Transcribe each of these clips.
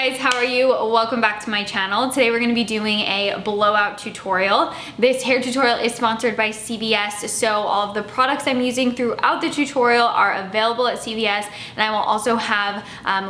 guys, how are you? Welcome back to my channel. Today we're going to be doing a blowout tutorial. This hair tutorial is sponsored by CVS, so all of the products I'm using throughout the tutorial are available at CVS, and I will also have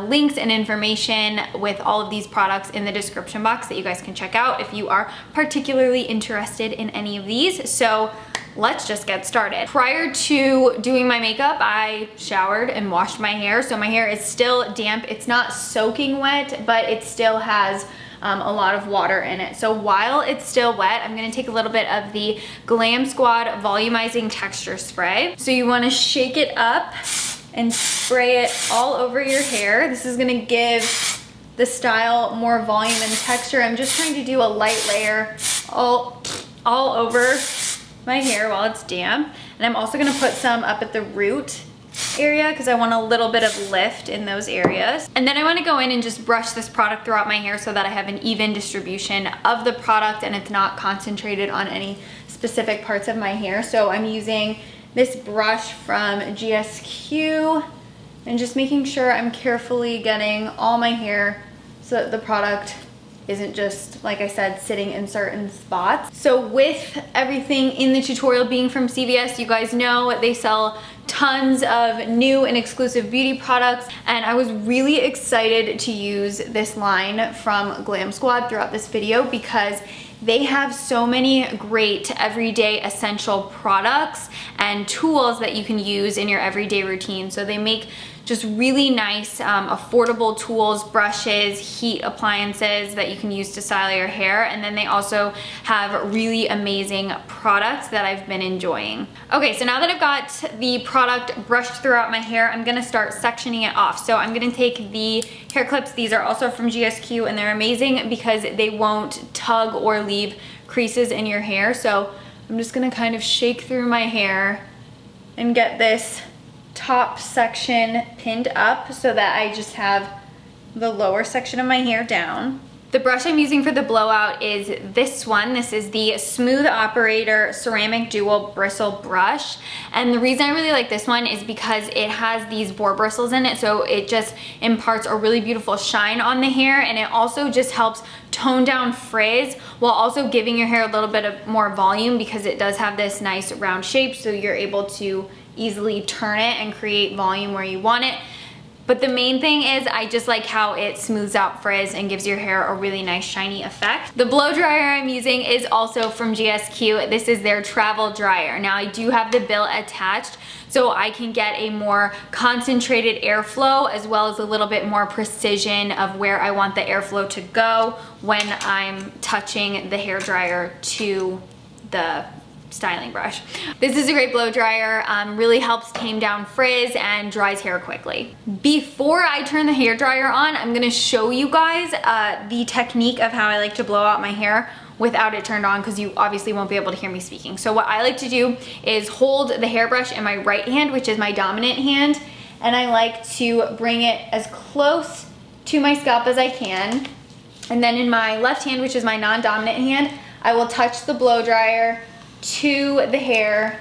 links and information with all of these products in the description box that you guys can check out if you are particularly interested in any of these. So let's just get started. Prior to doing my makeup, I showered and washed my hair. So my hair is still damp. It's not soaking wet, but it still has a lot of water in it. So while it's still wet, I'm gonna take a little bit of the Glam Squad Volumizing Texture Spray. So you wanna shake it up and spray it all over your hair. This is gonna give the style more volume and texture. I'm just trying to do a light layer all over my hair while it's damp. And I'm also gonna put some up at the root area because I want a little bit of lift in those areas. And then I want to go in and just brush this product throughout my hair so that I have an even distribution of the product and it's not concentrated on any specific parts of my hair. So I'm using this brush from GSQ and just making sure I'm carefully getting all my hair so that the product isn't just, like I said, sitting in certain spots. So with everything in the tutorial being from CVS, you guys know they sell tons of new and exclusive beauty products, and I was really excited to use this line from Glam Squad throughout this video because they have so many great everyday essential products and tools that you can use in your everyday routine. So they make just really nice, affordable tools, brushes, heat appliances that you can use to style your hair. And then they also have really amazing products that I've been enjoying. Okay, so now that I've got the product brushed throughout my hair, I'm gonna start sectioning it off. So I'm gonna take the hair clips. These are also from GSQ and they're amazing because they won't tug or leave creases in your hair. So I'm just gonna kind of shake through my hair and get this top section pinned up so that I just have the lower section of my hair down. The brush I'm using for the blowout is this one. This is the Smooth Operator Ceramic Dual Bristle Brush. And the reason I really like this one is because it has these boar bristles in it, so it just imparts a really beautiful shine on the hair, and it also just helps tone down frizz while also giving your hair a little bit of more volume because it does have this nice round shape, so you're able to easily turn it and create volume where you want it. But the main thing is I just like how it smooths out frizz and gives your hair a really nice shiny effect. The blow dryer I'm using is also from GSQ. This is their travel dryer. Now I do have the bill attached so I can get a more concentrated airflow as well as a little bit more precision of where I want the airflow to go when I'm touching the hair dryer to the styling brush. This is a great blow dryer, really helps tame down frizz and dries hair quickly. Before I turn the hair dryer on, I'm gonna show you guys the technique of how I like to blow out my hair without it turned on because you obviously won't be able to hear me speaking. So what I like to do is hold the hairbrush in my right hand, which is my dominant hand, and I like to bring it as close to my scalp as I can. And then in my left hand, which is my non-dominant hand, I will touch the blow dryer to the hair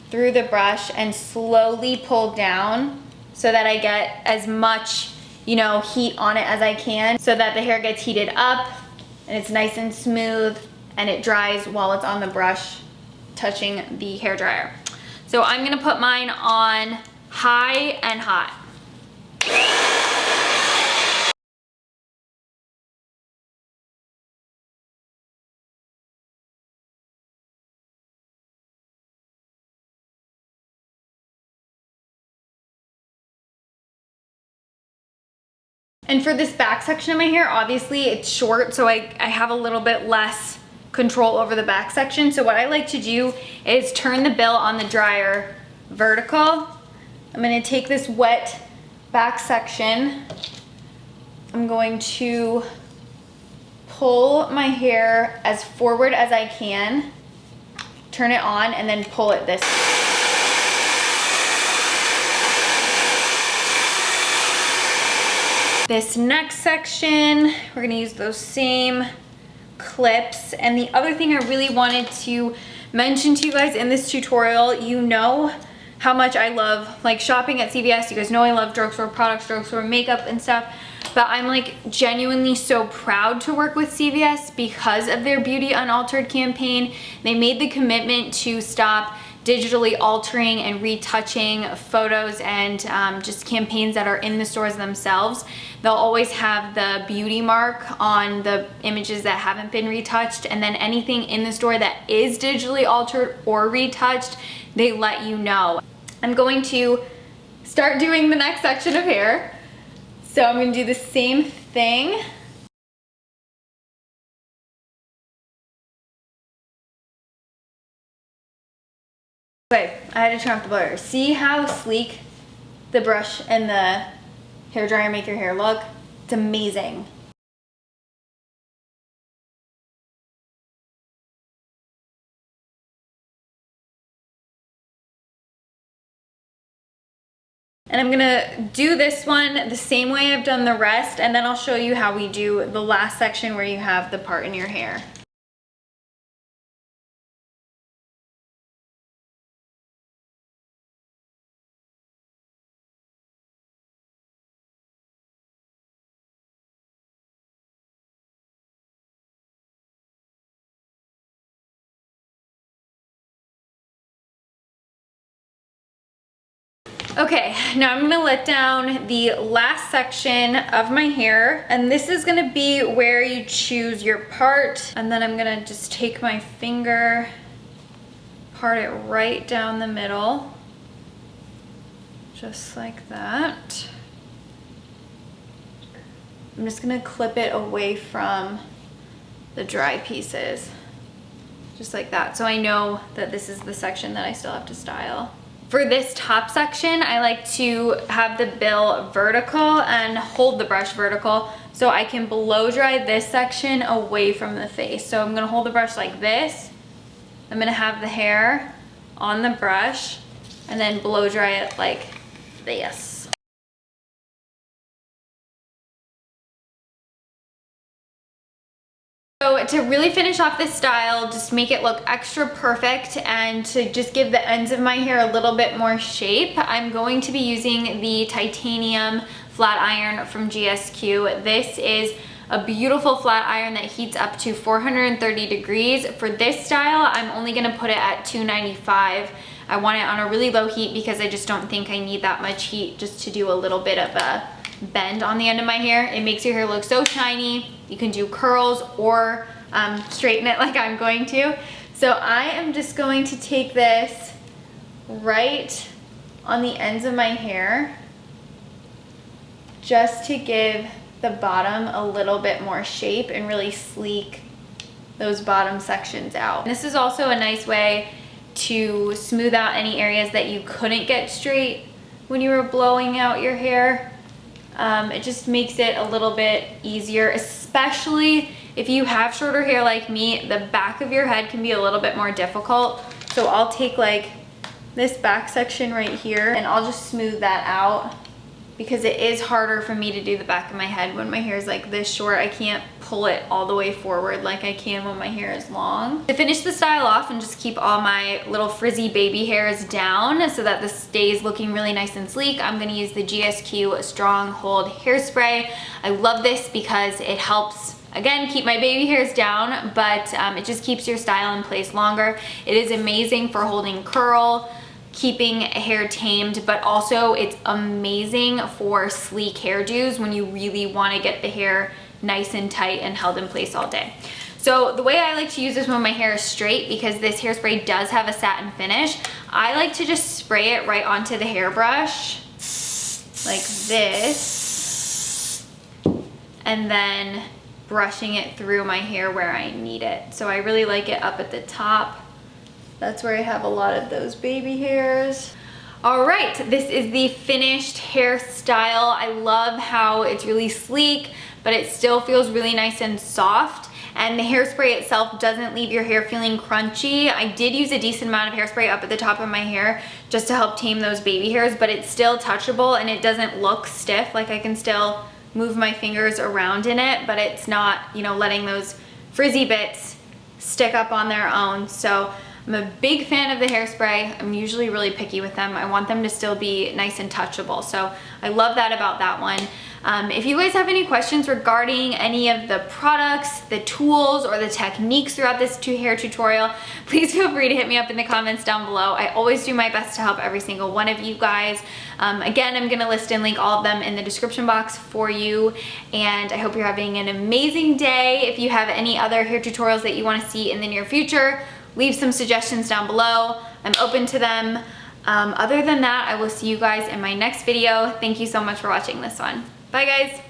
through the brush and slowly pull down so that I get as much, heat on it as I can so that the hair gets heated up and it's nice and smooth and it dries while it's on the brush touching the hair dryer. So I'm gonna put mine on high and hot. And for this back section of my hair, obviously it's short, so I have a little bit less control over the back section. So what I like to do is turn the bill on the dryer vertical. I'm gonna take this wet back section. I'm going to pull my hair as forward as I can, turn it on, and then pull it this way. This next section, we're gonna use those same clips. And the other thing I really wanted to mention to you guys in this tutorial, you know how much I love shopping at CVS. You guys know I love drugstore products, drugstore makeup and stuff. but I'm like genuinely so proud to work with CVS because of their Beauty Unaltered campaign. They made the commitment to stop digitally altering and retouching photos and just campaigns that are in the stores themselves. They'll always have the beauty mark on the images that haven't been retouched, and then anything in the store that is digitally altered or retouched, they let you know. I'm going to start doing the next section of hair. So I'm going to do the same thing. Okay, I had to turn off the blower. See how sleek the brush and the hairdryer make your hair look? It's amazing. And I'm gonna do this one the same way I've done the rest, and then I'll show you how we do the last section where you have the part in your hair. Okay, now I'm gonna let down the last section of my hair, and this is gonna be where you choose your part, and then I'm gonna just take my finger, part it right down the middle, just like that. I'm just gonna clip it away from the dry pieces, just like that, so I know that this is the section that I still have to style. For this top section, I like to have the bill vertical and hold the brush vertical so I can blow dry this section away from the face. So I'm gonna hold the brush like this. I'm gonna have the hair on the brush and then blow dry it like this. So to really finish off this style, just make it look extra perfect and to just give the ends of my hair a little bit more shape, I'm going to be using the titanium flat iron from GSQ. This is a beautiful flat iron that heats up to 430 degrees. For this style, I'm only gonna put it at 295. I want it on a really low heat because I just don't think I need that much heat just to do a little bit of a bend on the end of my hair. It makes your hair look so shiny. You can do curls or straighten it like I'm going to. So I am just going to take this right on the ends of my hair just to give the bottom a little bit more shape and really sleek those bottom sections out. And this is also a nice way to smooth out any areas that you couldn't get straight when you were blowing out your hair. It just makes it a little bit easier, especially if you have shorter hair like me. The back of your head can be a little bit more difficult. So I'll take like this back section right here and I'll just smooth that out because it is harder for me to do the back of my head when my hair is like this short. I can't pull it all the way forward like I can when my hair is long. To finish the style off and just keep all my little frizzy baby hairs down so that this stays looking really nice and sleek, I'm gonna use the GSQ Strong Hold Hairspray. I love this because it helps, again, keep my baby hairs down, but it just keeps your style in place longer. It is amazing for holding curl, keeping hair tamed, but also it's amazing for sleek hairdos when you really want to get the hair nice and tight and held in place all day. So the way I like to use this when my hair is straight, because this hairspray does have a satin finish, I like to just spray it right onto the hairbrush like this, and then brushing it through my hair where I need it. So I really like it up at the top. That's where I have a lot of those baby hairs. All right, this is the finished hairstyle. I love how it's really sleek, but it still feels really nice and soft. And the hairspray itself doesn't leave your hair feeling crunchy. I did use a decent amount of hairspray up at the top of my hair just to help tame those baby hairs, but it's still touchable and it doesn't look stiff. Like I can still move my fingers around in it, but it's not, you know, letting those frizzy bits stick up on their own. So I'm a big fan of the hairspray. I'm usually really picky with them. I want them to still be nice and touchable. So I love that about that one. If you guys have any questions regarding any of the products, the tools, or the techniques throughout this hair tutorial, please feel free to hit me up in the comments down below. I always do my best to help every single one of you guys. Again, I'm gonna list and link all of them in the description box for you, and I hope you're having an amazing day. If you have any other hair tutorials that you want to see in the near future, leave some suggestions down below. I'm open to them. Other than that, I will see you guys in my next video. Thank you so much for watching this one. Bye guys.